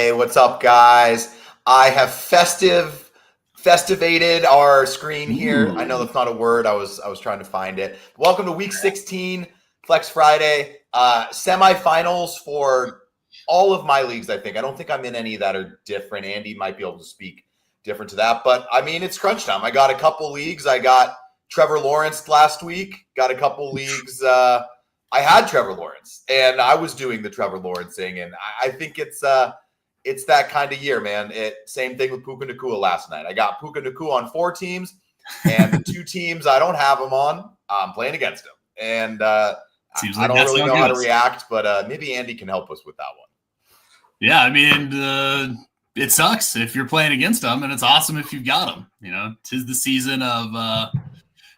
Hey, what's up, guys? I have festivated our screen here. I know that's not a word. I was trying to find it. Welcome to Week 16, Flex Friday. Semifinals for all of my leagues, I think. I don't think I'm in any that are different. Andy might be able to speak different to that. But, I mean, it's crunch time. I got a couple leagues. I got Trevor Lawrence last week. Got a couple leagues. I had Trevor Lawrence, and I was doing the Trevor Lawrence thing, and I think it's that kind of year, man. Same thing with Puka Nacua last night. I got Puka Nacua on 4 teams, and the 2 teams I don't have him on, I'm playing against him. And I don't really know how to react, but maybe Andy can help us with that one. Yeah, I mean, it sucks if you're playing against them, and it's awesome if you've got them. You know, 'tis the season of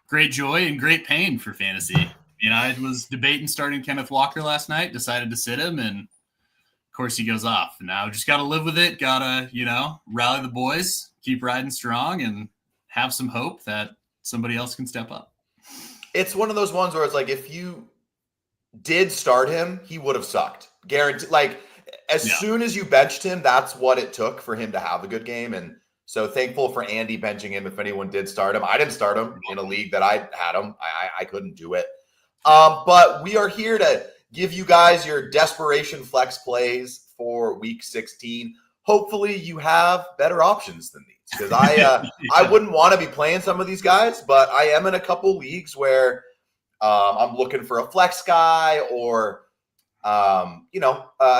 great joy and great pain for fantasy. You know, I was debating starting Kenneth Walker last night, decided to sit him, and of course he goes off. Now just got to live with it, got to, rally the boys, keep riding strong, and have some hope that somebody else can step up. It's one of those ones where it's like if you did start him, he would have sucked. Guaranteed. Like, as soon as you benched him, that's what it took for him to have a good game. And so thankful for Andy benching him if anyone did start him. I didn't start him in a league that I had him. I couldn't do it. But we are here to give you guys your desperation flex plays for Week 16. Hopefully you have better options than these, because I wouldn't want to be playing some of these guys, but I am in a couple leagues where I'm looking for a flex guy or a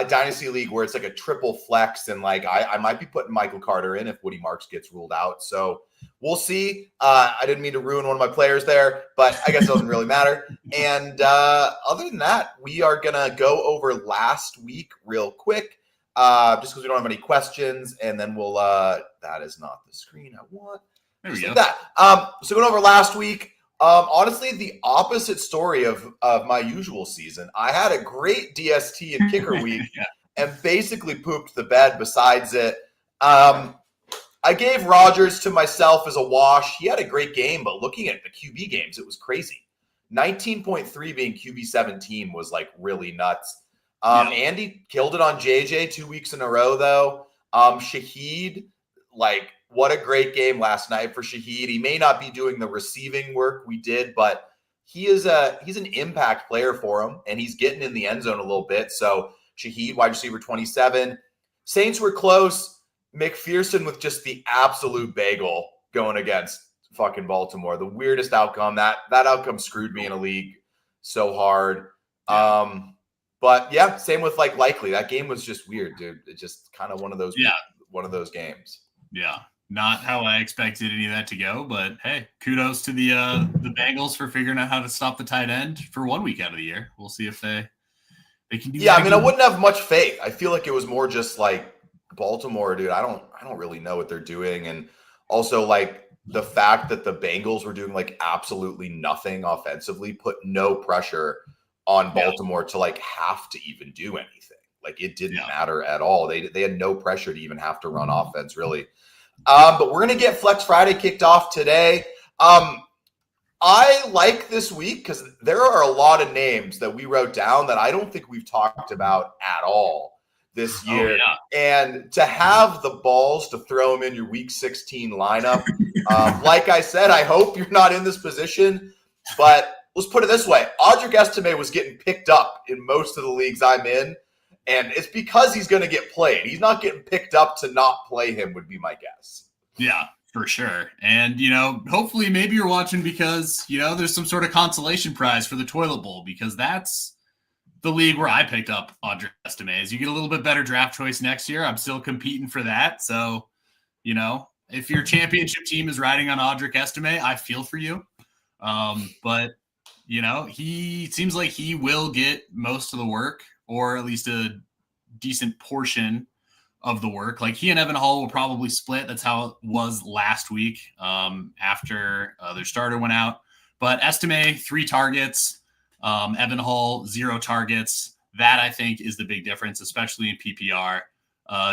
dynasty league where it's like a triple flex, and like I might be putting Michael Carter in if Woody Marks gets ruled out. So we'll see. I didn't mean to ruin one of my players there, but I guess it doesn't really matter. And other than that, we are gonna go over last week real quick, just because we don't have any questions, and then we'll. That is not the screen I want. There we go. Like that. So going over last week. Honestly, the opposite story of my usual season. I had a great DST and kicker week and basically pooped the bed besides it. I gave Rodgers to myself as a wash. He had a great game, but looking at the QB games, it was crazy. 19.3 being QB 17 was like really nuts. Andy killed it on JJ 2 weeks in a row, though. Shaheed, like, what a great game last night for Shaheed. He may not be doing the receiving work we did, but he's an impact player for him, and he's getting in the end zone a little bit. So Shaheed, wide receiver 27. Saints were close. McPherson with just the absolute bagel going against fucking Baltimore. The weirdest outcome. That outcome screwed me in a league so hard. But yeah, same with like Likely. That game was just weird, dude. It's just kind of one of those games. Yeah. Not how I expected any of that to go, but hey, kudos to the Bengals for figuring out how to stop the tight end for 1 week out of the year. We'll see if they can do that. Yeah, I mean, I wouldn't have much faith. I feel like it was more just like Baltimore, dude. I don't really know what they're doing, and also like the fact that the Bengals were doing like absolutely nothing offensively put no pressure on Baltimore to like have to even do anything. Like it didn't matter at all. They had no pressure to even have to run offense, really. But we're going to get Flex Friday kicked off today. I like this week because there are a lot of names that we wrote down that I don't think we've talked about at all this year. And to have the balls to throw them in your Week 16 lineup, like I said, I hope you're not in this position. But let's put it this way. Audric Estime was getting picked up in most of the leagues I'm in. And it's because he's going to get played. He's not getting picked up to not play him would be my guess. Yeah, for sure. And, hopefully maybe you're watching because, there's some sort of consolation prize for the toilet bowl, because that's the league where I picked up Audric Estime. As you get a little bit better draft choice next year, I'm still competing for that. So, if your championship team is riding on Audric Estime, I feel for you. But, he seems like he will get most of the work, or at least a decent portion of the work. Like he and Evan Hall will probably split. That's how it was last week after their starter went out. But Estime, 3 targets. Evan Hall, 0 targets. That, I think, is the big difference, especially in PPR.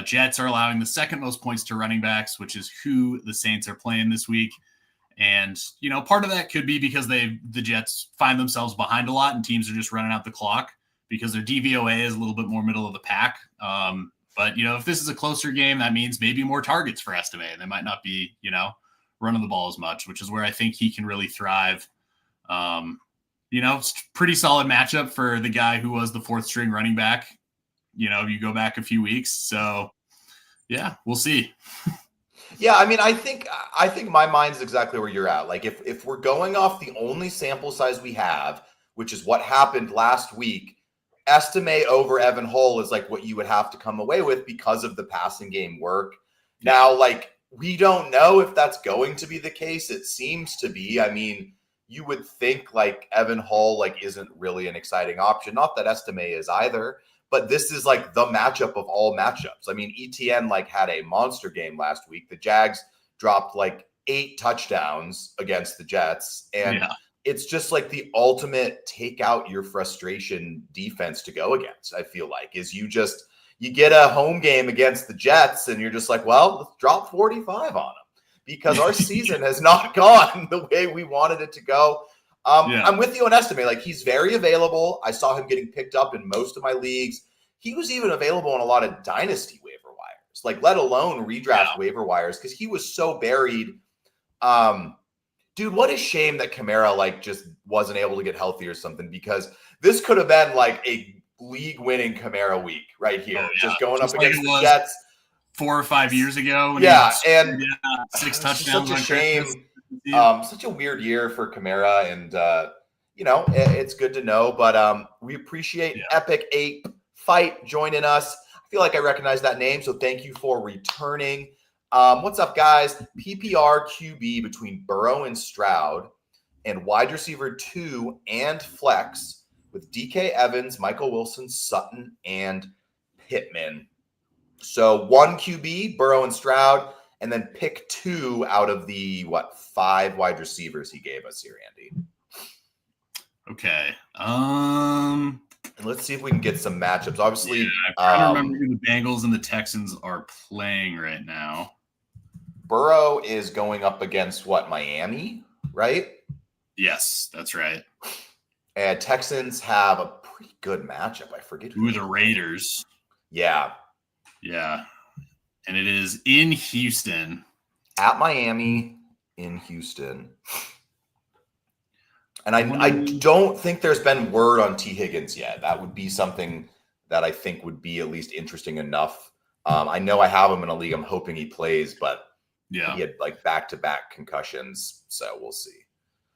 Jets are allowing the second most points to running backs, which is who the Saints are playing this week. And, part of that could be because the Jets find themselves behind a lot and teams are just running out the clock, because their DVOA is a little bit more middle of the pack. But, if this is a closer game, that means maybe more targets for Estime. They might not be, running the ball as much, which is where I think he can really thrive. Pretty solid matchup for the guy who was the fourth string running back. You go back a few weeks. So, yeah, we'll see. Yeah, I mean, I think my mind's exactly where you're at. Like, if we're going off the only sample size we have, which is what happened last week, Estime over Evan Hull is like what you would have to come away with because of the passing game work. Now, like, we don't know if that's going to be the case. It seems to be. I mean, you would think like Evan Hull like isn't really an exciting option. Not that Estime is either, but this is like the matchup of all matchups. I mean, ETN like had a monster game last week. The Jags dropped like 8 touchdowns against the Jets, and it's just like the ultimate take out your frustration defense to go against. I feel like is you get a home game against the Jets and you're just like, well, let's drop 45 on them because our season has not gone the way we wanted it to go. I'm with you on Estime. Like, he's very available. I saw him getting picked up in most of my leagues. He was even available in a lot of dynasty waiver wires, like let alone redraft waiver wires, because he was so buried. Dude, what a shame that Kamara like just wasn't able to get healthy or something, because this could have been like a league-winning Kamara week right here, just going up against the Jets 4 or 5 years ago. And 6 touchdowns. Such a shame. Such a weird year for Kamara, and it's good to know. But we appreciate Epic Ape Fight joining us. I feel like I recognize that name, so thank you for returning. What's up, guys? PPR QB between Burrow and Stroud, and wide receiver 2 and flex with DK Evans, Michael Wilson, Sutton, and Pittman. So 1 QB, Burrow and Stroud, and then pick 2 out of the 5 wide receivers he gave us here, Andy. Okay. And let's see if we can get some matchups. Obviously, I'm trying to remember who the Bengals and the Texans are playing right now. Burrow is going up against Miami, right? Yes, that's right. And Texans have a pretty good matchup. I forget who the Raiders. Yeah. Yeah. And it is in Houston. At Miami, in Houston. And I don't think there's been word on T. Higgins yet. That would be something that I think would be at least interesting enough. I know I have him in a league. I'm hoping he plays, but he had like back-to-back concussions, so we'll see.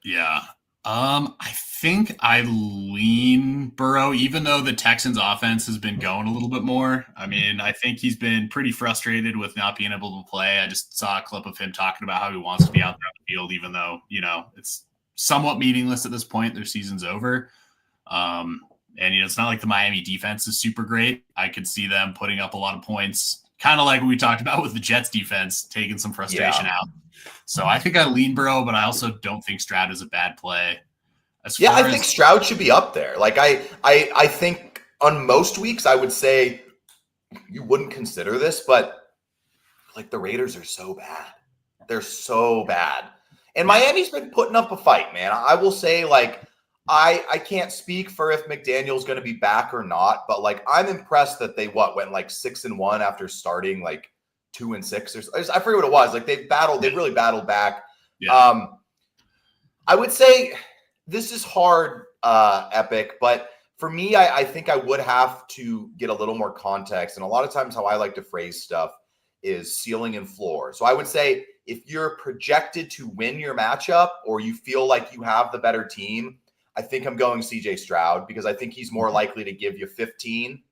Yeah. I think I lean Burrow, even though the Texans offense has been going a little bit more. I mean, I think he's been pretty frustrated with not being able to play. I just saw a clip of him talking about how he wants to be out there on the field, even though, it's somewhat meaningless at this point. Their season's over. And, it's not like the Miami defense is super great. I could see them putting up a lot of points, kind of like what we talked about with the Jets defense, taking some frustration out. So I think I lean Burrow, but I also don't think Stroud is a bad play. I think Stroud should be up there. Like I think on most weeks I would say you wouldn't consider this, but like the Raiders are so bad. They're so bad. And Miami's been putting up a fight, man. I will say, like, I can't speak for if McDaniel's going to be back or not, but like I'm impressed that they went like 6-1 after starting like 2-6 or I forget what it was. Like they've really battled back. Yeah. I would say this is hard, Epic, but for me, I think I would have to get a little more context. And a lot of times how I like to phrase stuff is ceiling and floor. So I would say if you're projected to win your matchup or you feel like you have the better team, I think I'm going CJ Stroud because I think he's more likely to give you 15,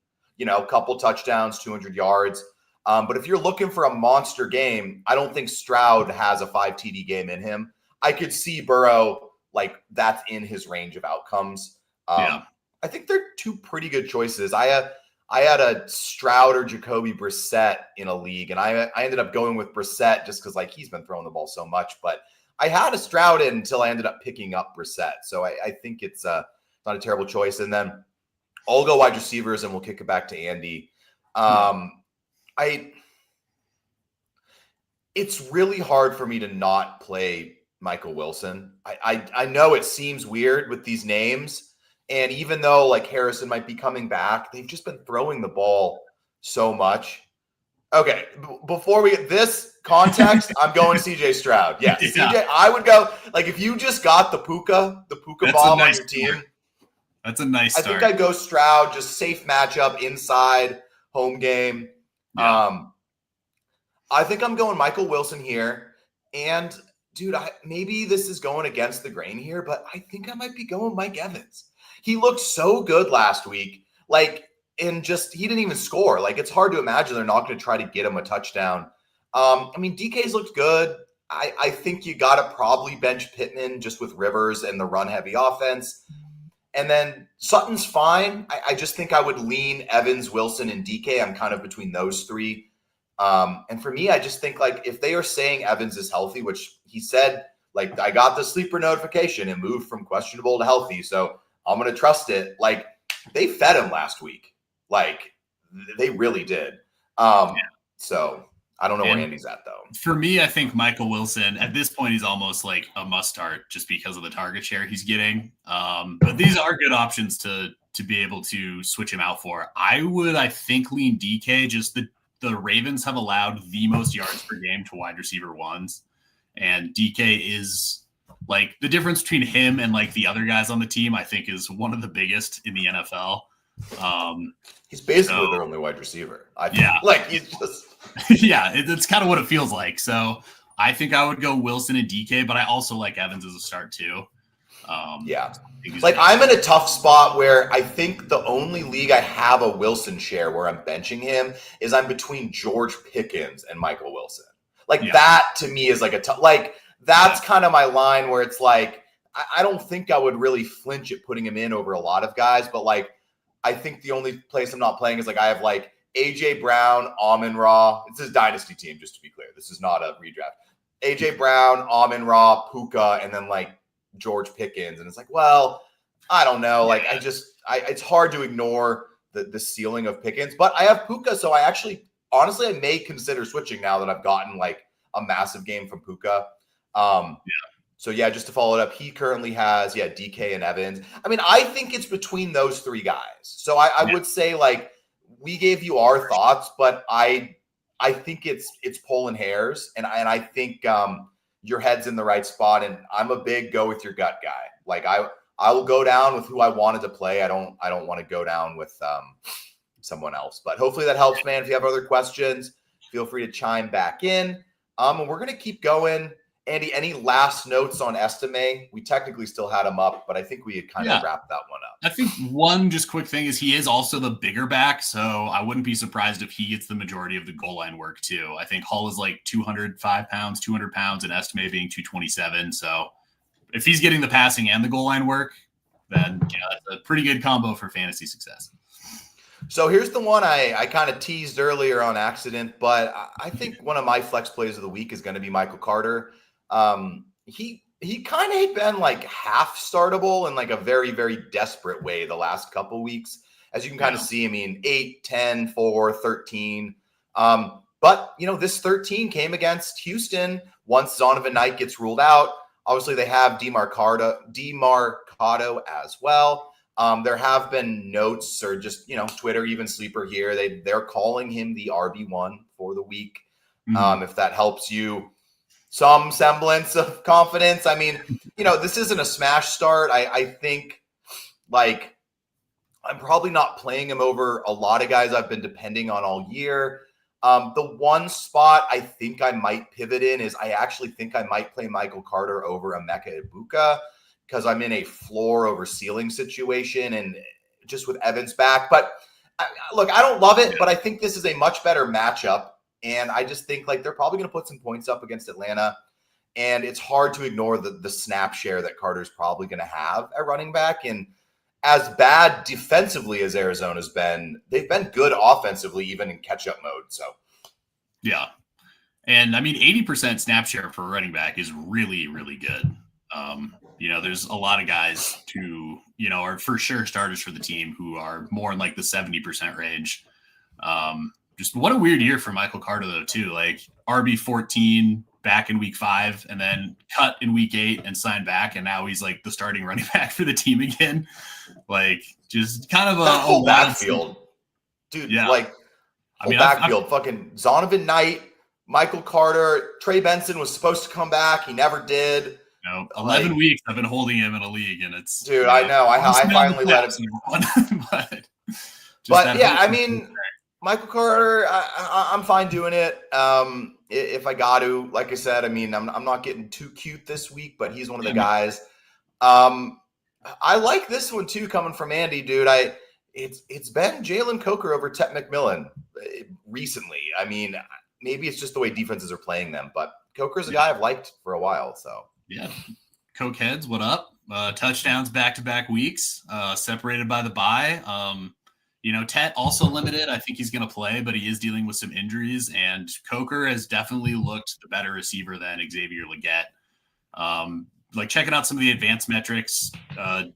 a couple touchdowns, 200 yards. But if you're looking for a monster game, I don't think Stroud has a 5 TD game in him. I could see Burrow, like that's in his range of outcomes. I think they're 2 pretty good choices. I had a Stroud or Jacoby Brissett in a league, and I ended up going with Brissett just because like he's been throwing the ball so much. But I had a Stroud in until I ended up picking up Brissett. So I think it's not a terrible choice. And then I'll go wide receivers, and we'll kick it back to Andy. It's really hard for me to not play Michael Wilson. I know it seems weird with these names. And even though like Harrison might be coming back, they've just been throwing the ball so much. Okay, before we get this context, I'm going CJ Stroud. Yes, Yeah. CJ. I would go like if you just got the Puka bomb on your team. That's a nice I start. think I'd go Stroud. Just safe matchup inside home game. Yeah. I think I'm going Michael Wilson here, and dude, maybe this is going against the grain here, but I think I might be going Mike Evans. He looked so good last week, and just he didn't even score. Like it's hard to imagine they're not going to try to get him a touchdown. I mean, DK's looked good. I think you got to probably bench Pittman just with Rivers and the run-heavy offense. And then Sutton's fine. I just think I would lean Evans, Wilson, and DK. I'm kind of between those three. And for me, I just think like if they are saying Evans is healthy, which he said, like I got the sleeper notification and moved from questionable to healthy, so I'm going to trust it. Like they fed him last week. Like they really did. So I don't know where Andy's at though. For me, I think Michael Wilson at this point he's almost like a must start just because of the target share he's getting. But these are good options to be able to switch him out for. I think lean DK. Just the Ravens have allowed the most yards per game to wide receiver ones, and DK is like the difference between him and like the other guys on the team. I think is one of the biggest in the NFL. He's basically their only wide receiver. Like he's just yeah, it's kind of what it feels like. So I think I would go Wilson and DK, but I also like Evans as a start too. Like I'm in a tough spot where I think the only league I have a Wilson share where I'm benching him is I'm between George Pickens and Michael Wilson. That to me is like that's kind of my line where it's like I don't think I would really flinch at putting him in over a lot of guys, but like I think the only place I'm not playing is like I have like AJ Brown, Amon-Ra. It's his dynasty team, just to be clear. This is not a redraft. AJ Brown, Amon-Ra, Puka, and then like George Pickens. And it's like, well, I don't know. Like it's hard to ignore the ceiling of Pickens, but I have Puka. So I honestly may consider switching now that I've gotten like a massive game from Puka. So yeah, just to follow it up, he currently has DK and Evans. I mean, I think it's between those three guys. So I would say like we gave you our thoughts, but I think it's pulling hairs, and I think your head's in the right spot. And I'm a big go with your gut guy. Like I will go down with who I wanted to play. I don't want to go down with someone else. But hopefully that helps, man. If you have other questions, feel free to chime back in. And we're gonna keep going. Andy, any last notes on Estime? We technically still had him up, but I think we had kind of wrapped that one up. I think one just quick thing is he is also the bigger back, so I wouldn't be surprised if he gets the majority of the goal line work too. I think Hull is like 205 pounds, 200 pounds, and Estime being 227. So if he's getting the passing and the goal line work, then that's a pretty good combo for fantasy success. So here's the one I kind of teased earlier on accident, but I think one of my flex plays of the week is going to be Michael Carter. He kind of had been like half startable in like a very, very desperate way the last couple weeks. As you can kind of see, I mean, 8, 10, 4, 13. But, this 13 came against Houston once Zonovan Knight gets ruled out. Obviously, they have DeMarcado as well. There have been notes or just, Twitter, even Sleeper here. They're calling him the RB1 for the week. If that helps you some semblance of confidence. I mean, this isn't a smash start. I think like I'm probably not playing him over a lot of guys I've been depending on all year. The one spot I think I might pivot in is I actually think I might play Michael Carter over Emeka Ibuka because I'm in a floor over ceiling situation and just with Evans back. But look, I don't love it, but I think this is a much better matchup. And I just think like they're probably going to put some points up against Atlanta. And it's hard to ignore the snap share that Carter's probably going to have at running back. And as bad defensively as Arizona's been, they've been good offensively, even in catch-up mode. So, yeah. And I mean, 80% snap share for running back is really, really good. There's a lot of guys who, are for sure starters for the team who are more in like the 70% range. Just what a weird year for Michael Carter, though, too. Like RB14 back in week 5 and then cut in week 8 and signed back. And now he's like the starting running back for the team again. Like just kind of a whole backfield. Dude, like Whole backfield, fucking Zonovan Knight, Michael Carter, Trey Benson was supposed to come back. He never did. 11 weeks I've been holding him in a league, and it's dude. I know. I finally let him. but yeah, I mean, Michael Carter, I'm fine doing it. If I got to, like I said, I mean, I'm not getting too cute this week, but he's one of the guys. I like this one too, coming from Andy, dude. It's been Jalen Coker over Tet McMillan recently. I mean, maybe it's just the way defenses are playing them, but Coker's a guy I've liked for a while. So yeah, Coke heads, what up? Touchdowns back-to-back weeks, separated by the bye. Tet also limited. I think he's going to play, but he is dealing with some injuries, and Coker has definitely looked the better receiver than Xavier Legette. Checking out some of the advanced metrics,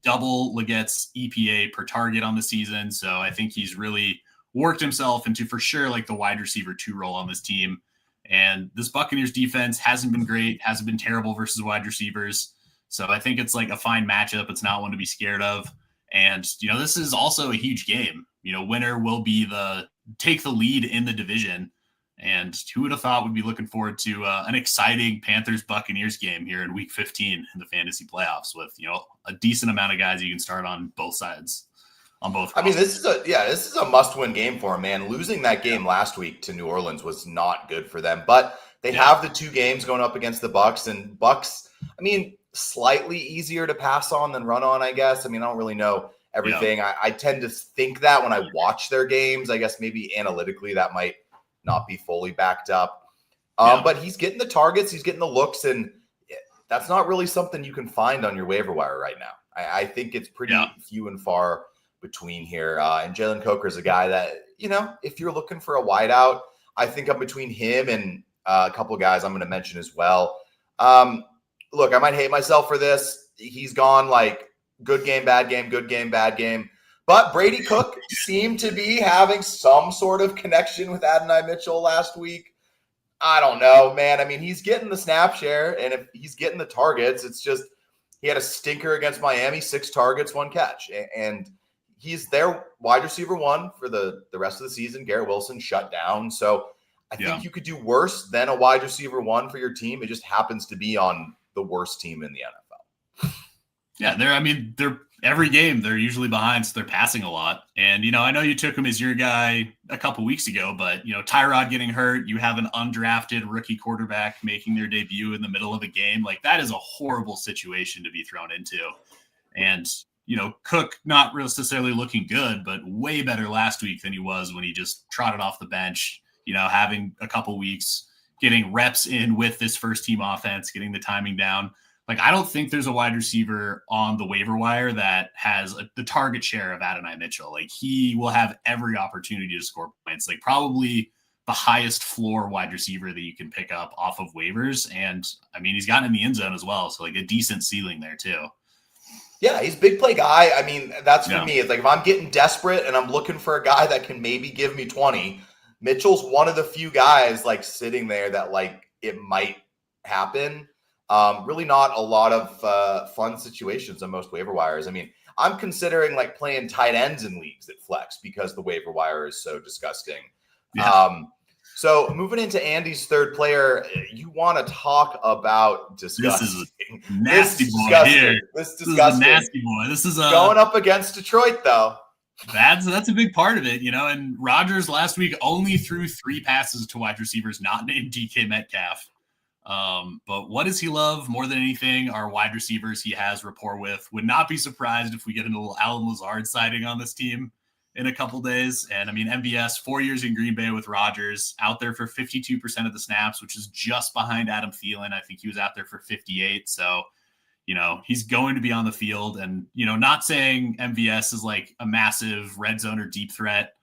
double Legette's EPA per target on the season. So I think he's really worked himself into, for sure, like the wide receiver 2 role on this team. And this Buccaneers defense hasn't been great, hasn't been terrible versus wide receivers. So I think it's like a fine matchup. It's not one to be scared of. And, this is also a huge game. Winner will be take the lead in the division. And who would have thought we'd be looking forward to an exciting Panthers-Buccaneers game here in Week 15 in the fantasy playoffs with, a decent amount of guys you can start on both sides, on both. I mean, this is a must-win game for them, man. Losing that game last week to New Orleans was not good for them, but they have the 2 games going up against the Bucs, and Bucs, I mean, slightly easier to pass on than run on, I guess. I mean, I don't really know everything. I tend to think that when I watch their games. I guess maybe analytically that might not be fully backed up. But he's getting the targets, he's getting the looks, and that's not really something you can find on your waiver wire right now. I think it's pretty few and far between here. And Jalen Coker is a guy that, if you're looking for a wideout, I think I'm between him and a couple of guys I'm going to mention as well. Look, I might hate myself for this. He's gone like good game, bad game, good game, bad game. But Brady Cook seemed to be having some sort of connection with Adonai Mitchell last week. I don't know, man. I mean, he's getting the snap share, and if he's getting the targets, it's just he had a stinker against Miami, 6 targets, 1 catch. And he's their wide receiver 1 for the rest of the season. Garrett Wilson shut down. So I think you could do worse than a wide receiver 1 for your team. It just happens to be on the worst team in the NFL. Yeah, they're every game they're usually behind, so they're passing a lot. And, I know you took him as your guy a couple weeks ago, but, Tyrod getting hurt, you have an undrafted rookie quarterback making their debut in the middle of a game. Like, that is a horrible situation to be thrown into. And, Cook not necessarily looking good, but way better last week than he was when he just trotted off the bench, having a couple weeks, getting reps in with this first team offense, getting the timing down. Like, I don't think there's a wide receiver on the waiver wire that has the target share of Adonai Mitchell. Like, he will have every opportunity to score points. Like, probably the highest floor wide receiver that you can pick up off of waivers. And, I mean, he's gotten in the end zone as well. So, like, a decent ceiling there, too. Yeah, he's a big play guy. I mean, that's for me. It's like if I'm getting desperate and I'm looking for a guy that can maybe give me 20, Mitchell's one of the few guys, like, sitting there that, like, it might happen. Really not a lot of fun situations on most waiver wires. I mean, I'm considering like playing tight ends in leagues at flex because the waiver wire is so disgusting. So moving into Andy's third player, you want to talk about disgusting. This is a nasty boy here. This is disgusting. A nasty boy. This is going up against Detroit, though. That's a big part of it, And Rodgers last week only threw 3 passes to wide receivers not named DK Metcalf. But what does he love more than anything? Our wide receivers he has rapport with. Would not be surprised if we get a little Alan Lazard sighting on this team in a couple days. And I mean, MVS, 4 years in Green Bay with Rodgers, out there for 52% of the snaps, which is just behind Adam Thielen. I think he was out there for 58. So, he's going to be on the field. And, not saying MVS is like a massive red zone or deep threat.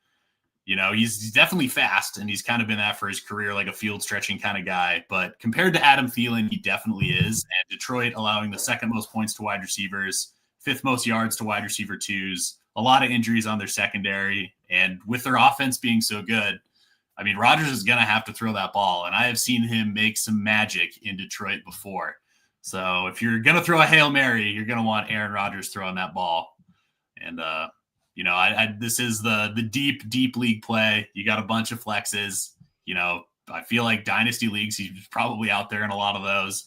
He's definitely fast, and he's kind of been that for his career, like a field stretching kind of guy. But compared to Adam Thielen, he definitely is. And Detroit allowing the 2nd most points to wide receivers, 5th most yards to wide receiver 2s, a lot of injuries on their secondary. And with their offense being so good, I mean, Rodgers is going to have to throw that ball. And I have seen him make some magic in Detroit before. So if you're going to throw a Hail Mary, you're going to want Aaron Rodgers throwing that ball. And, This is the deep league play. You got a bunch of flexes. I feel like dynasty leagues, he's probably out there in a lot of those.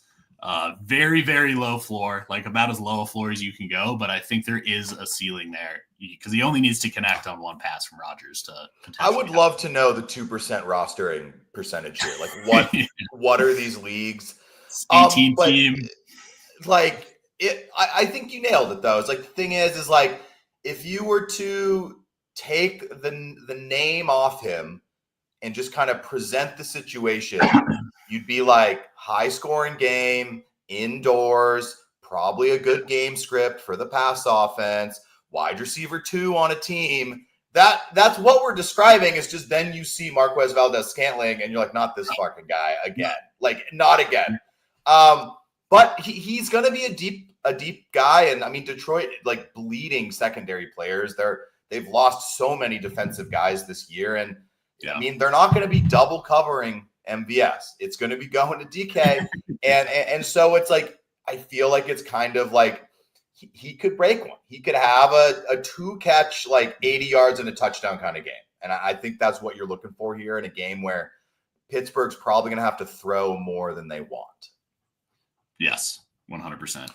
Very, very low floor, like about as low a floor as you can go. But I think there is a ceiling there because he only needs to connect on one pass from Rodgers to potentially. I would love to know the 2% rostering percentage here. Like what are these leagues? 18 team. Like I think you nailed it though. It's like the thing is like if you were to take the name off him and just kind of present the situation, you'd be like high scoring game, indoors, probably a good game script for the pass offense, wide receiver 2 on a team. That's what we're describing. Is just then you see Marquez Valdez-Scantling and you're like, not this fucking guy again. Like not again. But he's going to be a deep guy. And I mean, Detroit, like bleeding secondary players, they've lost so many defensive guys this year. And I mean, they're not going to be double covering MVS. It's going to be going to DK. and so it's like, I feel like it's kind of like he could break one. He could have a 2-catch, like 80 yards and a touchdown kind of game. And I think that's what you're looking for here in a game where Pittsburgh's probably going to have to throw more than they want. Yes, 100%.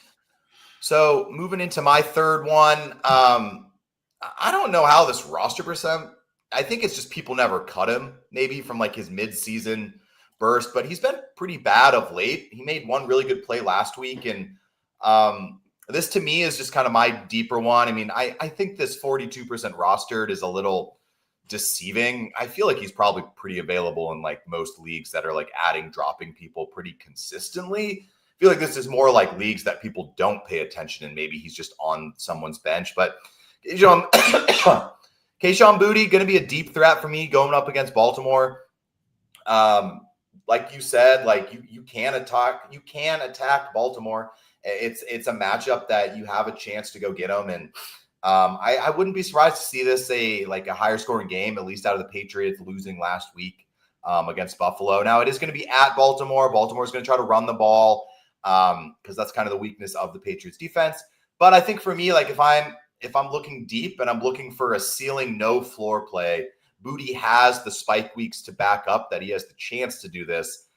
So moving into my third one, I don't know how this roster percent. I think it's just people never cut him, maybe from like his mid-season burst, but he's been pretty bad of late. He made one really good play last week, and this to me is just kind of my deeper one. I mean, I think this 42% rostered is a little deceiving. I feel like he's probably pretty available in like most leagues that are like dropping people pretty consistently. I feel like this is more like leagues that people don't pay attention and maybe he's just on someone's bench. But Kayshon Boutte going to be a deep threat for me going up against Baltimore. Like you said, like you can attack Baltimore. It's a matchup that you have a chance to go get them. And I wouldn't be surprised to see this a higher scoring game, at least out of the Patriots losing last week against Buffalo. Now it is going to be at Baltimore. Baltimore's going to try to run the ball because that's kind of the weakness of the Patriots defense. But I think for me, like if I'm looking deep and I'm looking for a ceiling, no floor play, Boutte has the spike weeks to back up that he has the chance to do this.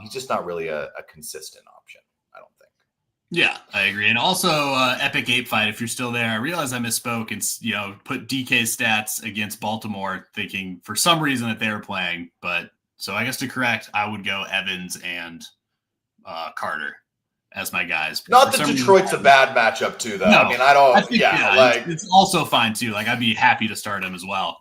He's just not really a consistent option, I don't think. Yeah, I agree. And also Epic Ape Fight, if you're still there, I realize I misspoke and put DK's stats against Baltimore thinking for some reason that they were playing. But so I guess to correct, I would go Evans and Carter as my guys. Not that Detroit's a bad matchup too, though. No, I mean, it's also fine too. Like I'd be happy to start him as well.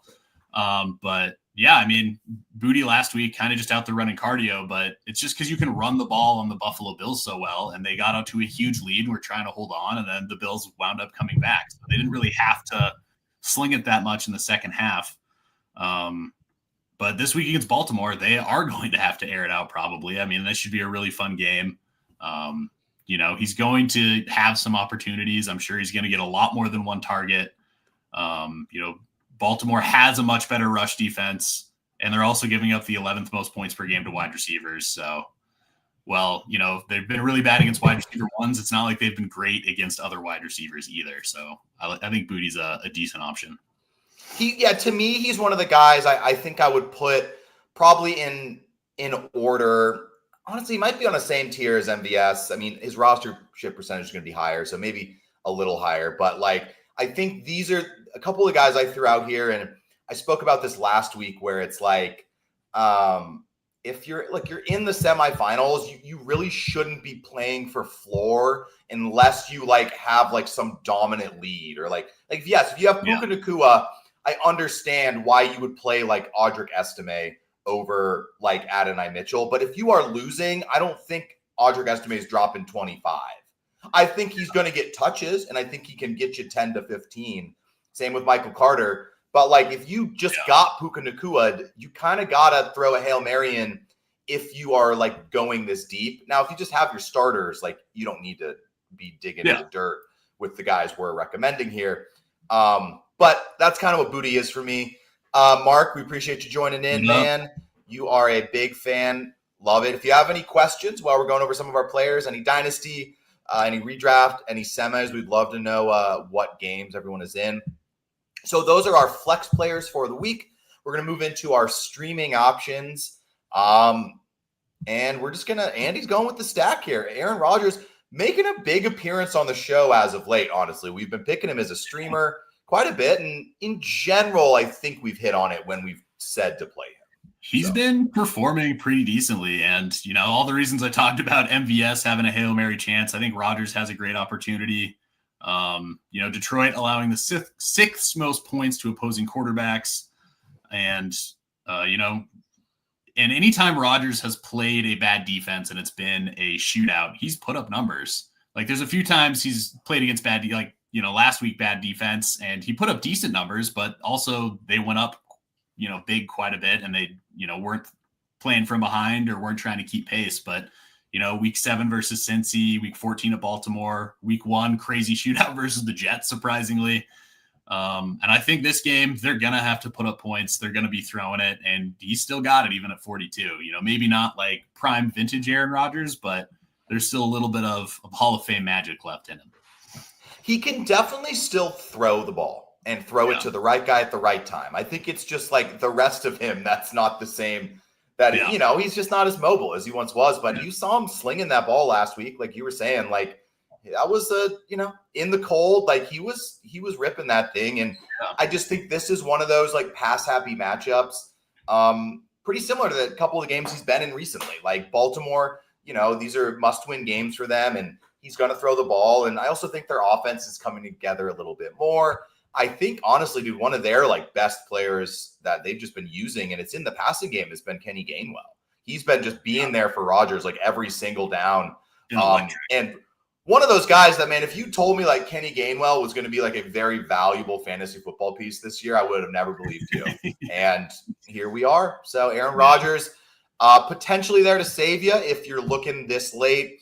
But yeah, I mean, Boutte last week kind of just out there running cardio, but it's just because you can run the ball on the Buffalo Bills so well, and they got out to a huge lead and were trying to hold on, and then the Bills wound up coming back. So they didn't really have to sling it that much in the second half. But this week against Baltimore, they are going to have to air it out probably. I mean, this should be a really fun game. He's going to have some opportunities. I'm sure he's going to get a lot more than one target. Baltimore has a much better rush defense, and they're also giving up the 11th most points per game to wide receivers. So, they've been really bad against wide receiver ones. It's not like they've been great against other wide receivers either. So I think Boutte's a decent option. To me, he's one of the guys I think I would put probably in order. Honestly, he might be on the same tier as MVS. I mean, his rostership percentage is going to be higher, so maybe a little higher. But I think these are a couple of guys I threw out here, and I spoke about this last week, where it's like, if you're in the semifinals, you really shouldn't be playing for floor unless you have some dominant lead or if you have Puka Nacua, I understand why you would play Audric Estime over Adonai Mitchell. But if you are losing, I don't think Audric Estime is dropping 25. I think he's going to get touches, and I think he can get you 10 to 15. Same with Michael Carter. But if you just got Puka Nacua, you kind of got to throw a Hail Mary in if you are going this deep. Now, if you just have your starters, you don't need to be digging in the dirt with the guys we're recommending here. But that's kind of what Boutte is for me. Mark, we appreciate you joining in, man. You are a big fan. Love it. If you have any questions while we're going over some of our players, any dynasty, any redraft, any semis, we'd love to know what games everyone is in. So those are our flex players for the week. We're going to move into our streaming options. And we're just going to, Andy's going with the stack here. Aaron Rodgers making a big appearance on the show as of late, honestly. We've been picking him as a streamer quite a bit. And in general, I think we've hit on it when we've said to play him. He's been performing pretty decently. And, all the reasons I talked about MVS having a Hail Mary chance, I think Rodgers has a great opportunity. Detroit allowing the sixth most points to opposing quarterbacks. And, and anytime Rodgers has played a bad defense and it's been a shootout, he's put up numbers. Like there's a few times he's played against last week, bad defense, and he put up decent numbers, but also they went up, big quite a bit, and they, weren't playing from behind or weren't trying to keep pace. But, week 7 versus Cincy, week 14 at Baltimore, week 1, crazy shootout versus the Jets, surprisingly. And I think this game, they're going to have to put up points. They're going to be throwing it, and he still got it even at 42. Maybe not like prime vintage Aaron Rodgers, but there's still a little bit of Hall of Fame magic left in him. He can definitely still throw the ball and throw it to the right guy at the right time. I think it's just like the rest of him that's not the same. That, he's just not as mobile as he once was. But you saw him slinging that ball last week, like you were saying, like, that was in the cold, like he was ripping that thing. And I just think this is one of those like pass happy matchups. Pretty similar to the couple of games he's been in recently, like Baltimore, these are must win games for them, and he's going to throw the ball. And I also think their offense is coming together a little bit more. I think honestly, dude, one of their like best players that they've just been using, and it's in the passing game, has been Kenny Gainwell. He's been just being there for Rodgers like every single down. And one of those guys that, man, if you told me like Kenny Gainwell was going to be like a very valuable fantasy football piece this year, I would have never believed you. And here we are. So Aaron Rodgers, potentially there to save you if you're looking this late.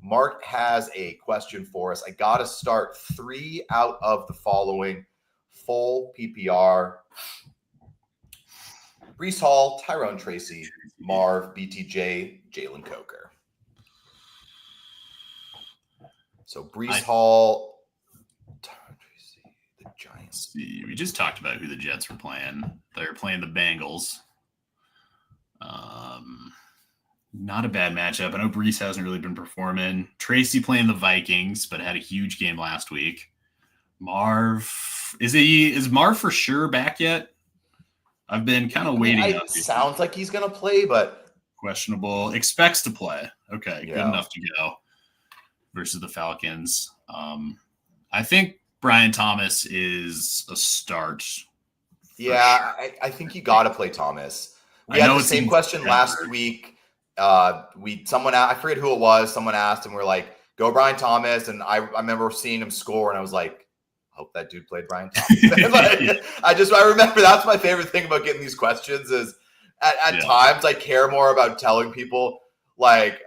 Mark has a question for us. I got to start 3 out of the following full PPR. Breece Hall, Tyrone Tracy, Marv, BTJ, Jalen Coker. So Breece Hall, the Giants. We just talked about who the Jets were playing. They're playing the Bengals. Not a bad matchup. I know Breece hasn't really been performing. Tracy playing the Vikings, but had a huge game last week. Marv, is Marv for sure back yet? I've been kind of waiting. It sounds like he's going to play, but questionable. Expects to play. Okay, good enough to go. Versus the Falcons. I think Brian Thomas is a start. Yeah, sure. I think you got to play Thomas. We had the same question last week. I forget who it was. Someone asked, and we're like, "Go Brian Thomas." And I remember seeing him score, and I was like, "Hope that dude played Brian Thomas." I remember that's my favorite thing about getting these questions is at times I care more about telling people like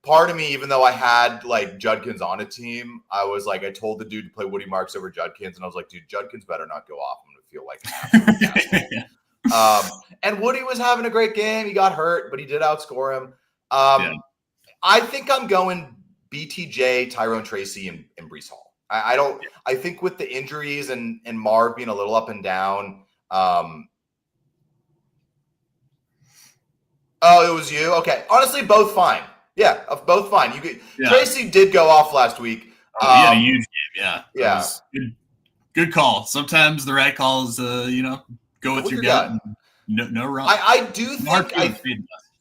part of me, even though I had like Judkins on a team, I was like, I told the dude to play Woody Marks over Judkins, and I was like, dude, Judkins better not go off. I'm gonna feel like an asshole. And Woody was having a great game. He got hurt, but he did outscore him. I think I'm going BTJ, Tyrone Tracy, and Breece Hall. I think with the injuries and Marv being a little up and down. Oh, it was you? Okay. Honestly, both fine. Yeah, both fine. Tracy did go off last week. He had a huge game. Yeah. Good call. Sometimes the right call is, go with your gut. No wrong. I do think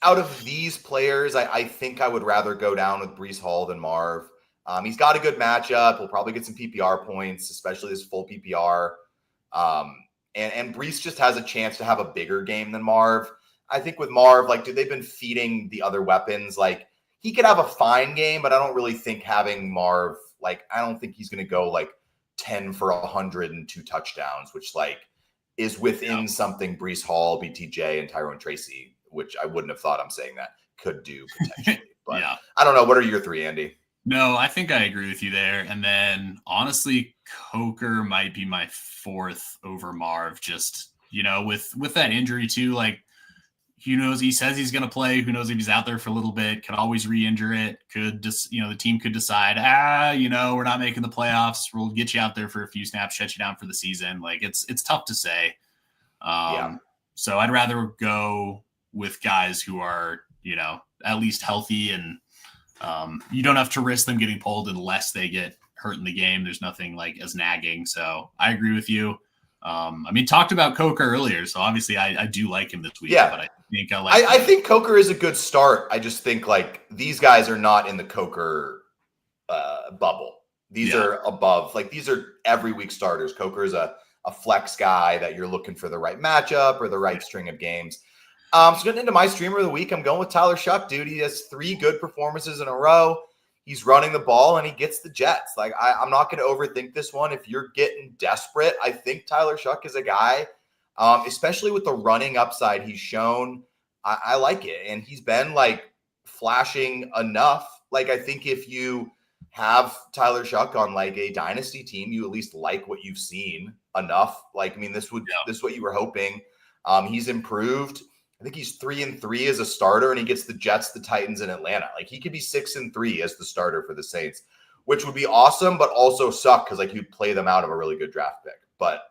out of these players, I think I would rather go down with Breece Hall than Marv. He's got a good matchup. We'll probably get some PPR points, especially this full PPR. And Breece just has a chance to have a bigger game than Marv. I think with Marv, they've been feeding the other weapons. He could have a fine game, but I don't really think having Marv, I don't think he's going to go 10 for 100 and 2 touchdowns, which is within something Breece Hall, BTJ, and Tyrone Tracy, which I wouldn't have thought I'm saying that could do potentially. But I don't know. What are your 3, Andy? No, I think I agree with you there. And then honestly, Coker might be my 4th over Marv. Just, with that injury too, who knows? He says he's going to play. Who knows if he's out there for a little bit? Can always re-injure it. Could just, the team could decide, we're not making the playoffs. We'll get you out there for a few snaps, shut you down for the season. Like it's tough to say. So I'd rather go with guys who are, at least healthy, and you don't have to risk them getting pulled unless they get hurt in the game. There's nothing like as nagging. So I agree with you. Talked about Coker earlier, so obviously I do like him this week. Yeah, but I think Coker is a good start. I just think like these guys are not in the Coker bubble. These are above. Like these are every week starters. Coker is a flex guy that you're looking for the right matchup or the right string of games. So getting into my streamer of the week, I'm going with Tyler Shuck, dude. He has 3 good performances in a row. He's running the ball and he gets the Jets. Like I'm not going to overthink this one. If you're getting desperate, I think Tyler Shuck is a guy, especially with the running upside he's shown. I like it. And he's been like flashing enough. Like I think if you have Tyler Shuck on like a dynasty team, you at least like what you've seen enough. Like, this is what you were hoping. He's improved. I think he's 3-3 as a starter, and he gets the Jets, the Titans, and Atlanta. Like he could be 6-3 as the starter for the Saints, which would be awesome, but also suck because like you'd play them out of a really good draft pick. But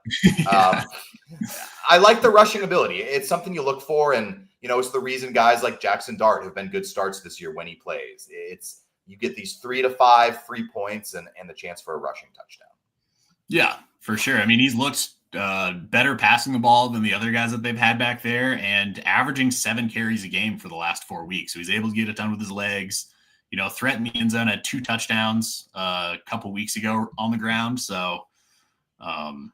I like the rushing ability. It's something you look for, and it's the reason guys like Jackson Dart have been good starts this year when he plays. It's you get these 3 to 5 free points and the chance for a rushing touchdown. Yeah, for sure. He's looked better passing the ball than the other guys that they've had back there, and averaging 7 carries a game for the last 4 weeks. So he's able to get it done with his legs, threaten the end zone, had 2 touchdowns a couple weeks ago on the ground. So, and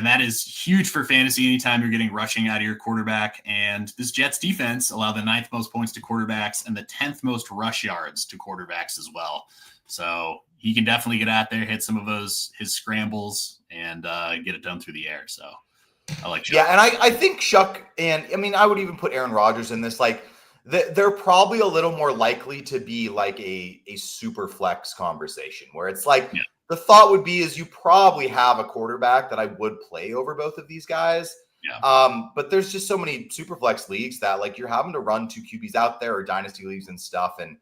that is huge for fantasy anytime you're getting rushing out of your quarterback. And this Jets defense allowed the 9th most points to quarterbacks and the 10th most rush yards to quarterbacks as well. So he can definitely get out there, hit some of his scrambles, and get it done through the air. So I like Shuck. Yeah, and I think Shuck, and I would even put Aaron Rodgers in this. Like they're probably a little more likely to be like a super flex conversation where it's like the thought would be is you probably have a quarterback that I would play over both of these guys. Yeah. But there's just so many super flex leagues that like you're having to run 2 QBs out there or dynasty leagues and stuff. And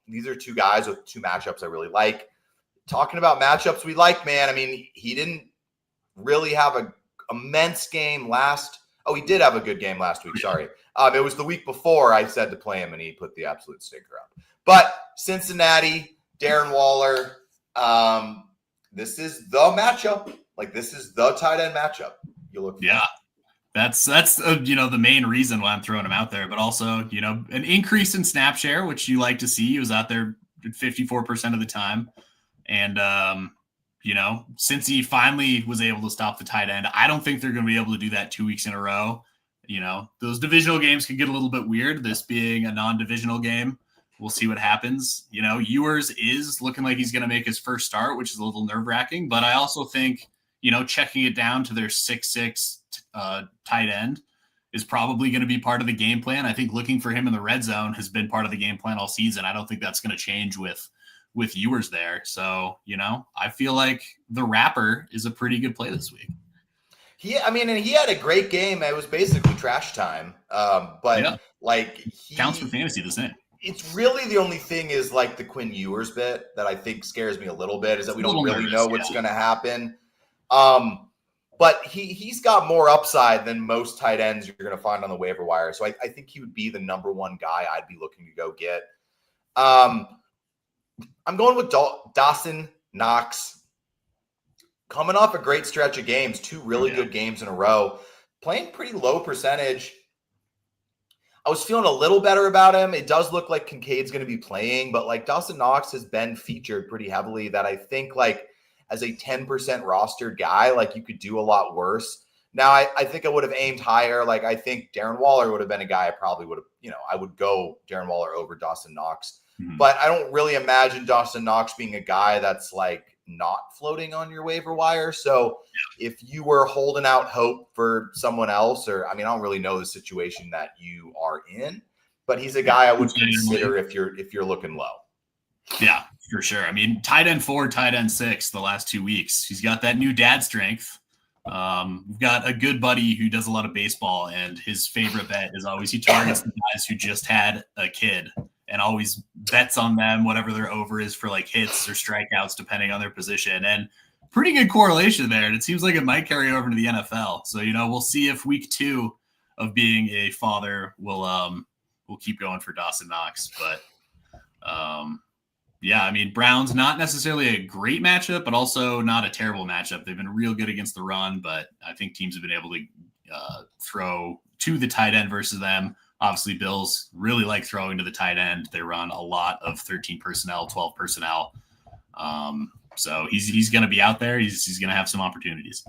these are 2 guys with 2 matchups I really like. Talking about matchups we like, man. He didn't really have a immense game he did have a good game last week. Sorry. It was the week before I said to play him and he put the absolute stinker up. But Cincinnati, Darren Waller, this is the matchup. Like this is the tight end matchup. You look for. Yeah. That's the main reason why I'm throwing him out there, but also, an increase in snap share, which you like to see. He was out there 54% of the time. And, since he finally was able to stop the tight end, I don't think they're going to be able to do that 2 weeks in a row. Those divisional games can get a little bit weird. This being a non-divisional game, we'll see what happens. Ewers is looking like he's going to make his first start, which is a little nerve-wracking. But I also think, checking it down to their 6'6" tight end is probably going to be part of the game plan. I think looking for him in the red zone has been part of the game plan all season. I don't think that's going to change with Ewers there. So, I feel like the Rapper is a pretty good play this week. And he had a great game. It was basically trash time. But he counts for fantasy the same. It's really the only thing is like the Quinn Ewers bit that I think scares me a little bit is that we don't really know what's going to happen. But he's got more upside than most tight ends you're going to find on the waiver wire. So I think he would be the number 1 guy I'd be looking to go get. I'm going with Dawson Knox. Coming off a great stretch of games, 2 really good games in a row, playing pretty low percentage. I was feeling a little better about him. It does look like Kincaid's going to be playing, but like Dawson Knox has been featured pretty heavily that I think like as a 10% rostered guy, like you could do a lot worse. Now, I think I would have aimed higher. Like I think Darren Waller would have been a guy I probably would have, I would go Darren Waller over Dawson Knox. Mm-hmm. But I don't really imagine Dawson Knox being a guy that's like not floating on your waiver wire. So if you were holding out hope for someone else, or I don't really know the situation that you are in, but he's a guy I would consider if you're looking low. Yeah, for sure. Tight end 4, tight end 6 the last 2 weeks. He's got that new dad strength. We've got a good buddy who does a lot of baseball, and his favorite bet is always he targets the guys who just had a kid and always bets on them, whatever their over is for like hits or strikeouts, depending on their position. And pretty good correlation there. And it seems like it might carry over to the NFL. So, we'll see if week 2 of being a father will keep going for Dawson Knox. But yeah, I mean, Browns, not necessarily a great matchup, but also not a terrible matchup. They've been real good against the run, but I think teams have been able to throw to the tight end versus them. Obviously, Bills really like throwing to the tight end. They run a lot of 13 personnel, 12 personnel. So he's going to be out there. He's going to have some opportunities.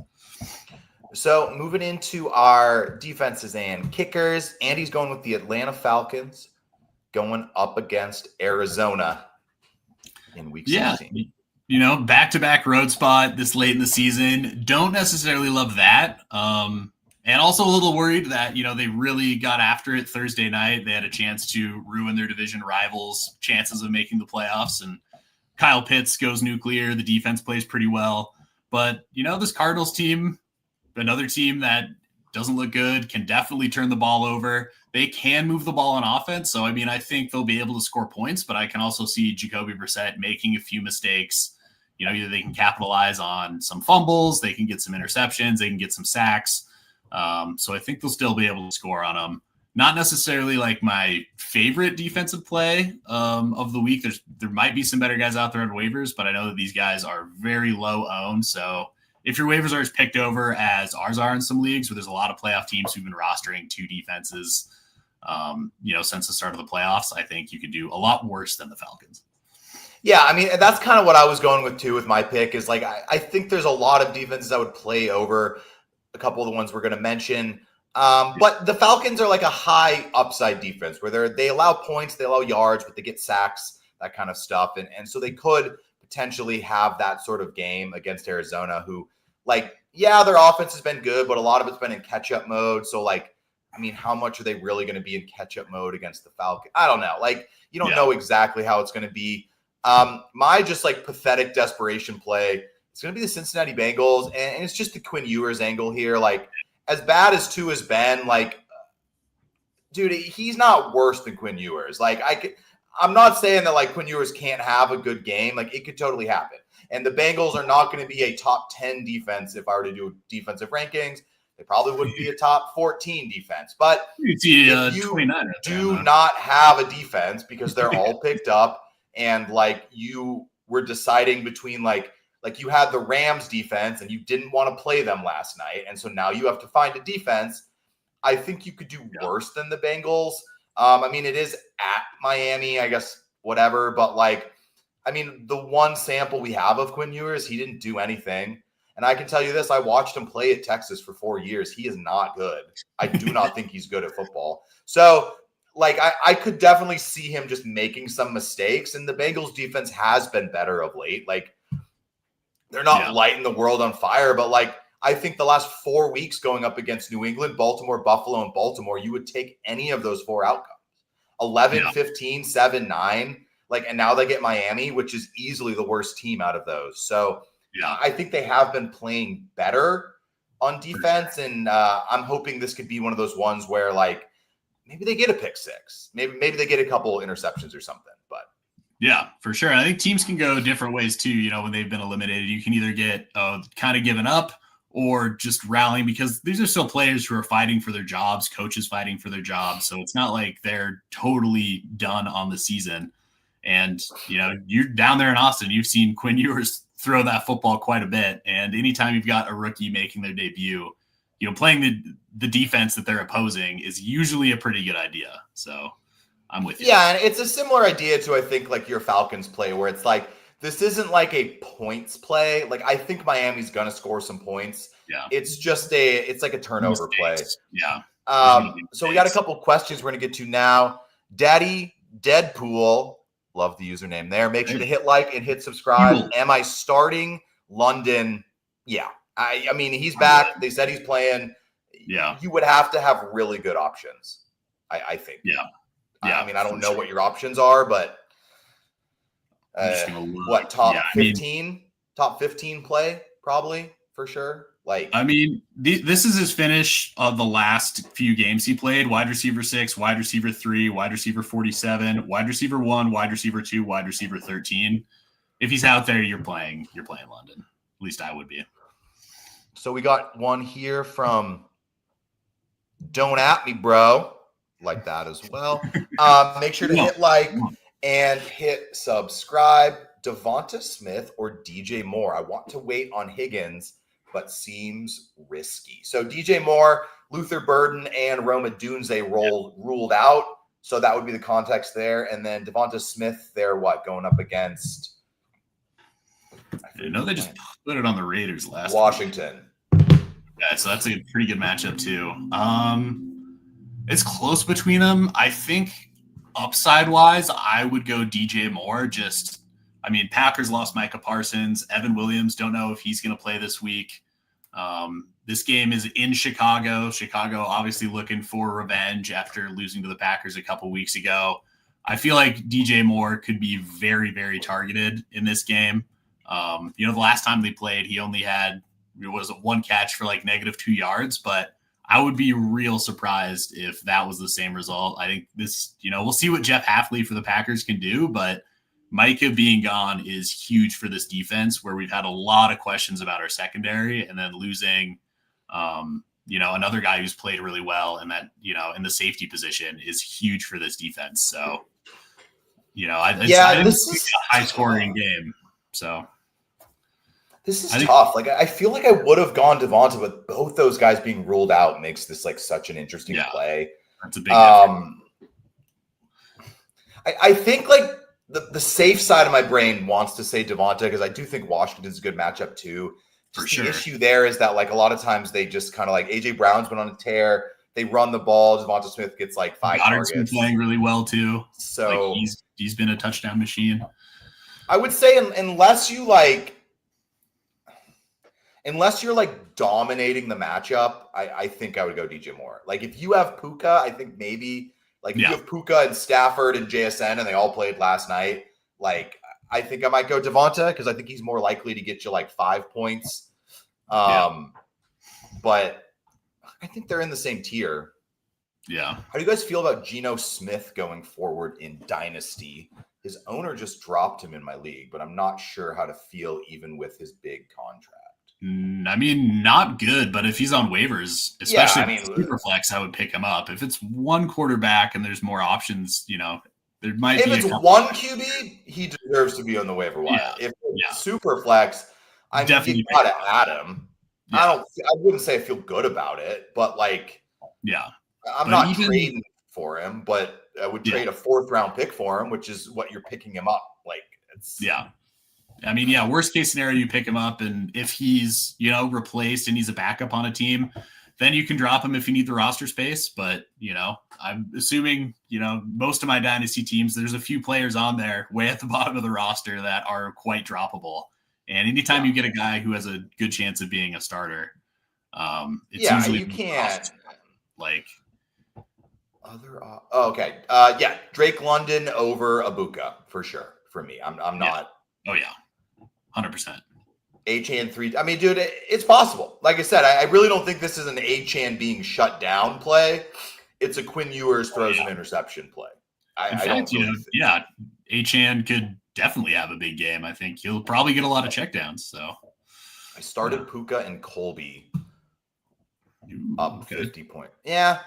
So moving into our defenses and kickers, Andy's going with the Atlanta Falcons going up against Arizona in week 16. Back-to-back road spot this late in the season. Don't necessarily love that. And also a little worried that, they really got after it Thursday night. They had a chance to ruin their division rivals' chances of making the playoffs. And Kyle Pitts goes nuclear. The defense plays pretty well. But, this Cardinals team, another team that doesn't look good, can definitely turn the ball over. They can move the ball on offense. So, I think they'll be able to score points, but I can also see Jacoby Brissett making a few mistakes. Either they can capitalize on some fumbles, they can get some interceptions, they can get some sacks. So I think they'll still be able to score on them. Not necessarily like my favorite defensive play of the week. There might be some better guys out there on waivers, but I know that these guys are very low owned. So if your waivers are as picked over as ours are in some leagues where there's a lot of playoff teams who've been rostering 2 defenses, since the start of the playoffs, I think you could do a lot worse than the Falcons. Yeah, that's kind of what I was going with too with my pick is like I think there's a lot of defenses that would play over a couple of the ones we're going to mention. But the Falcons are like a high upside defense where they allow points, they allow yards, but they get sacks, that kind of stuff. And so they could potentially have that sort of game against Arizona who their offense has been good, but a lot of it's been in catch-up mode. So how much are they really going to be in catch-up mode against the Falcons? I don't know. You don't know exactly how it's going to be. My just pathetic desperation play, it's going to be the Cincinnati Bengals, and it's just the Quinn Ewers angle here. As bad as Tua's been, dude, he's not worse than Quinn Ewers. I'm not saying that Quinn Ewers can't have a good game. It could totally happen. And the Bengals are not going to be a top 10 defense. If I were to do defensive rankings, they probably wouldn't be a top 14 defense. But if you do not have a defense because they're all picked up, and you were deciding between you had the Rams defense and you didn't want to play them last night, and so now you have to find a defense. I think you could do worse than the Bengals. It is at Miami, I guess, whatever. But the one sample we have of Quinn Ewers, he didn't do anything. And I can tell you this, I watched him play at Texas for 4 years. He is not good. I do not think he's good at football. So, I could definitely see him just making some mistakes. And the Bengals defense has been better of late. They're not lighting the world on fire, but I think the last 4 weeks going up against New England, Baltimore, Buffalo, and Baltimore, you would take any of those 4 outcomes. 11, 15, 7, 9. And now they get Miami, which is easily the worst team out of those. So I think they have been playing better on defense. And I'm hoping this could be one of those ones where maybe they get a pick 6. Maybe they get a couple interceptions or something. But yeah, for sure. And I think teams can go different ways too. When they've been eliminated, you can either get kind of given up or just rallying, because these are still players who are fighting for their jobs, coaches fighting for their jobs. So it's not like they're totally done on the season. And, you're down there in Austin, you've seen Quinn Ewers throw that football quite a bit. And anytime you've got a rookie making their debut, playing the defense that they're opposing is usually a pretty good idea. So I'm with you. Yeah, and it's a similar idea to, I think, your Falcons play, where it's this isn't a points play. I think Miami's going to score some points. Yeah. It's just it's a turnover play. Yeah. So we got a couple questions we're going to get to now. Daddy Deadpool, love the username there. Make sure to hit like and hit subscribe. Cool. Am I starting London? Yeah. He's back. They said he's playing. Yeah. You would have to have really good options, I think. Yeah. Yeah. I don't know what your options are, but top 15? Top 15 play, probably? for sure. Like, I mean, this is his finish of the last few games he played: wide receiver 6, wide receiver 3, wide receiver 47, wide receiver 1, wide receiver 2, wide receiver 13. If he's out there, you're playing London. At least I would be. So we got one here from Don't At Me, Bro. Like that as well. Make sure to hit like and hit subscribe. Devonta Smith or DJ Moore? I want to wait on Higgins, but seems risky. So DJ Moore, Luther Burden, and Roma Dunze ruled out. So that would be the context there. And then Devonta Smith, they're going up against? I know they just put it on the Raiders last Washington. Yeah, so that's a pretty good matchup too. It's close between them. I think upside wise, I would go DJ Moore. Packers lost Micah Parsons. Evan Williams, don't know if he's going to play this week. This game is in Chicago. Chicago obviously looking for revenge after losing to the Packers a couple weeks ago. I feel like DJ Moore could be very, very targeted in this game. The last time they played, he only had one catch for like -2 yards, but I would be real surprised if that was the same result. I think this, we'll see what Jeff Hafley for the Packers can do, but Micah being gone is huge for this defense, where we've had a lot of questions about our secondary, and then losing, another guy who's played really well and that, in the safety position is huge for this defense. So, I think this is a high scoring game. So this is tough. Like, I feel like I would have gone Devonta, but both those guys being ruled out makes this like such an interesting play. That's a big difference. I think like the safe side of my brain wants to say Devonta, because I do think Washington's a good matchup too. For sure. The issue there is that like a lot of times they just kind of like AJ Brown's been on a tear. They run the ball. Devonta Smith gets like 5 Goddard's targets. been playing really well too. So like he's been a touchdown machine. I would say unless you're like dominating the matchup, I think I would go DJ Moore. Like if you have Puka, I think maybe like if you have Puka and Stafford and JSN and they all played last night, like I think I might go Devonta, because I think he's more likely to get you like 5 points. But I think they're in the same tier. Yeah. How do you guys feel about Geno Smith going forward in Dynasty? His owner just dropped him in my league, but I'm not sure how to feel even with his big contract. Not good, but if he's on waivers, especially Superflex, I would pick him up. If it's one quarterback and there's more options, there might be. If it's one QB, he deserves to be on the waiver wire. Yeah. If it's Superflex, I mean, you gotta add him. Yeah. I wouldn't say I feel good about it, but like, I'm not trading for him, but I would trade a 4th round pick for him, which is what you're picking him up. Like, it's worst case scenario, you pick him up, and if he's, replaced and he's a backup on a team, then you can drop him if you need the roster space. But, I'm assuming, most of my dynasty teams, there's a few players on there way at the bottom of the roster that are quite droppable. And anytime you get a guy who has a good chance of being a starter, it's usually you can't like other. Okay. Drake London over Abuka for sure. For me, I'm not. Oh yeah. 100%. Achane 3. I mean, dude, it's possible. Like I said, I really don't think this is an Achane being shut down play. It's a Quinn Ewers throws an interception play. Achane could definitely have a big game. I think he'll probably get a lot of checkdowns. So I started Puka and Colby up 50 points. Yeah.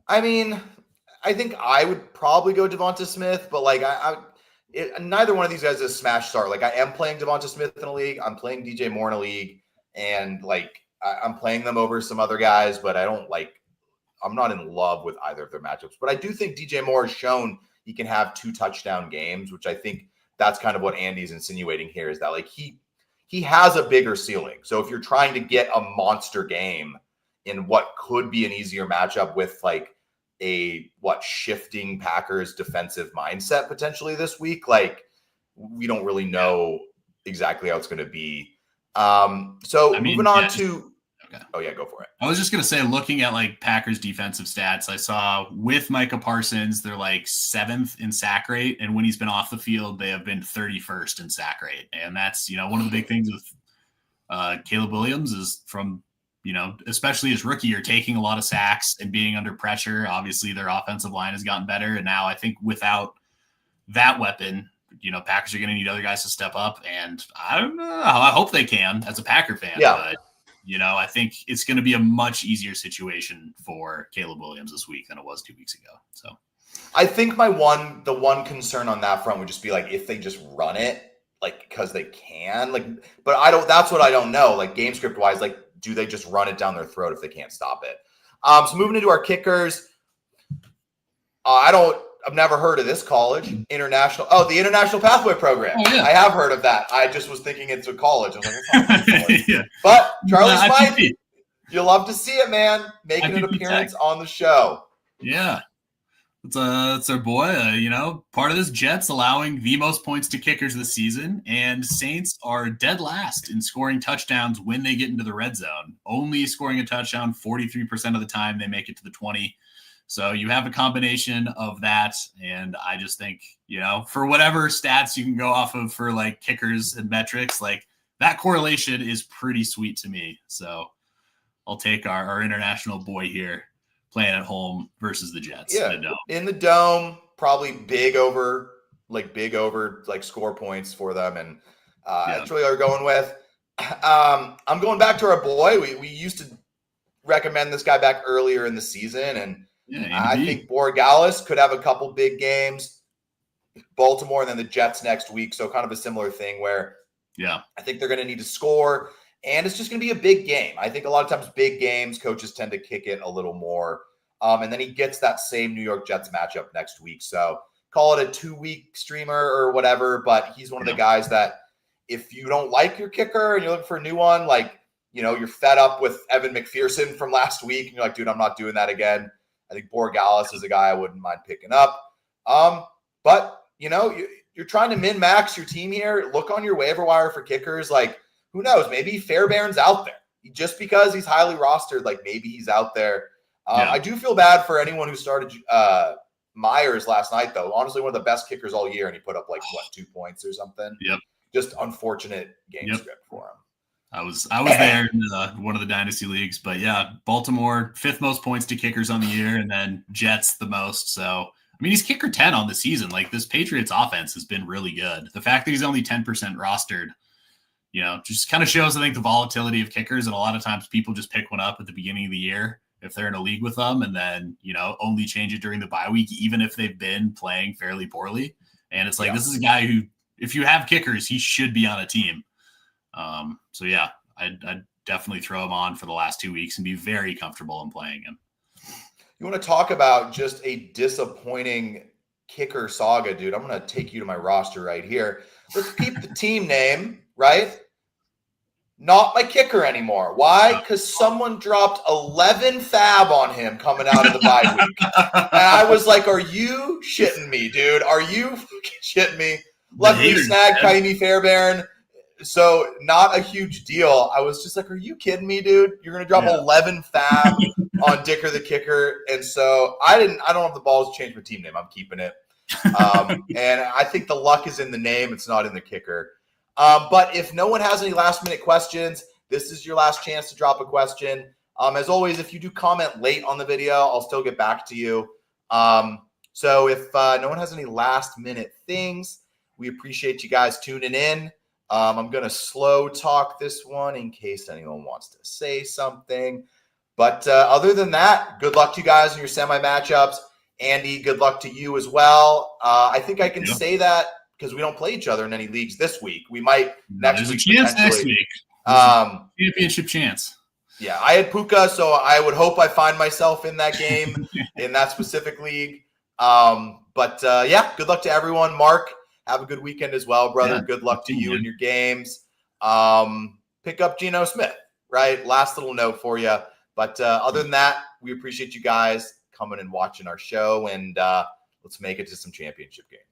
I mean, I think I would probably go Devonta Smith, but like neither one of these guys is a smash start. Like I am playing Devonta Smith in a league. I'm playing DJ Moore in a league, and like I'm playing them over some other guys, but I'm not in love with either of their matchups. But I do think DJ Moore has shown he can have 2 touchdown games, which I think that's kind of what Andy's insinuating here, is that like he has a bigger ceiling. So if you're trying to get a monster game in what could be an easier matchup with like shifting Packers defensive mindset potentially this week, like we don't really know exactly how it's going to be. Moving on to go for it. I was just going to say, looking at like Packers defensive stats, I saw with Micah Parsons, they're like 7th in sack rate. And when he's been off the field, they have been 31st in sack rate. And that's, one of the big things with Caleb Williams is from, especially his rookie year, taking a lot of sacks and being under pressure. Obviously, their offensive line has gotten better. And now I think without that weapon, Packers are going to need other guys to step up. And I don't know. I hope they can as a Packer fan. Yeah. But, I think it's going to be a much easier situation for Caleb Williams this week than it was 2 weeks ago. So I think the one concern on that front would just be like if they just run it, like because they can, like, but that's what I don't know. Like game script wise, like do they just run it down their throat if they can't stop it? So moving into our kickers, I've never heard of this college, the International Pathway Program. Oh, yeah. I have heard of that. I just was thinking it's a college. I was like, it's not a college. Yeah. But Charlie Smythe, you love to see it, man. Making an appearance on the show. Yeah. It's our boy, part of this Jets allowing the most points to kickers this season, and Saints are dead last in scoring touchdowns when they get into the red zone, only scoring a touchdown 43% of the time they make it to the 20. So you have a combination of that. And I just think, for whatever stats you can go off of for like kickers and metrics, like that correlation is pretty sweet to me. So I'll take our international boy here playing at home versus the Jets. Yeah, in the dome, probably big over score points for them. And that's really what we're going with. I'm going back to our boy. We used to recommend this guy back earlier in the season. And I think Borregales could have a couple big games. Baltimore and then the Jets next week. So kind of a similar thing where I think they're going to need to score. And it's just going to be a big game. I think a lot of times big games, coaches tend to kick it a little more. And then he gets that same New York Jets matchup next week. So call it a 2-week streamer or whatever. But he's one of the guys that if you don't like your kicker and you're looking for a new one, like, you're fed up with Evan McPherson from last week. And you're like, dude, I'm not doing that again. I think Borregales is a guy I wouldn't mind picking up. But, you're trying to min-max your team here. Look on your waiver wire for kickers. Like, who knows? Maybe Fairbairn's out there. Just because he's highly rostered, like maybe he's out there. I do feel bad for anyone who started Myers last night, though. Honestly, one of the best kickers all year, and he put up 2 points or something. Yep. Just unfortunate game script for him. I was there in one of the dynasty leagues, but Baltimore 5th most points to kickers on the year, and then Jets the most. So he's kicker 10 on the season. Like this Patriots offense has been really good. The fact that he's only 10% rostered, just kind of shows, I think, the volatility of kickers. And a lot of times people just pick one up at the beginning of the year if they're in a league with them, and then, only change it during the bye week, even if they've been playing fairly poorly. And it's like, this is a guy who, if you have kickers, he should be on a team. I'd definitely throw him on for the last 2 weeks and be very comfortable in playing him. You want to talk about just a disappointing kicker saga, dude? I'm going to take you to my roster right here. Let's keep the team name, right? Not my kicker anymore. Why? Because someone dropped 11 fab on him coming out of the bye week. And I was like, are you shitting me, dude? Are you shitting me? Luckily, snagged Kaimi Fairbairn. So not a huge deal. I was just like, are you kidding me, dude? You're going to drop 11 fab on Dicker the kicker. And so I don't have the balls to change my team name. I'm keeping it. And I think the luck is in the name. It's not in the kicker. But if no one has any last minute questions, this is your last chance to drop a question. As always, if you do comment late on the video, I'll still get back to you. So if no one has any last minute things, we appreciate you guys tuning in. I'm going to slow talk this one in case anyone wants to say something. But other than that, good luck to you guys in your semi matchups. Andy, good luck to you as well. I think I can say that because we don't play each other in any leagues this week. We might next week. There's a chance next week. Championship chance. Yeah, I had Puka, so I would hope I find myself in that game, in that specific league. But good luck to everyone. Mark, have a good weekend as well, brother. Good luck to you in your games. Pick up Geno Smith, right? Last little note for you. But other than that, we appreciate you guys coming and watching our show, and let's make it to some championship games.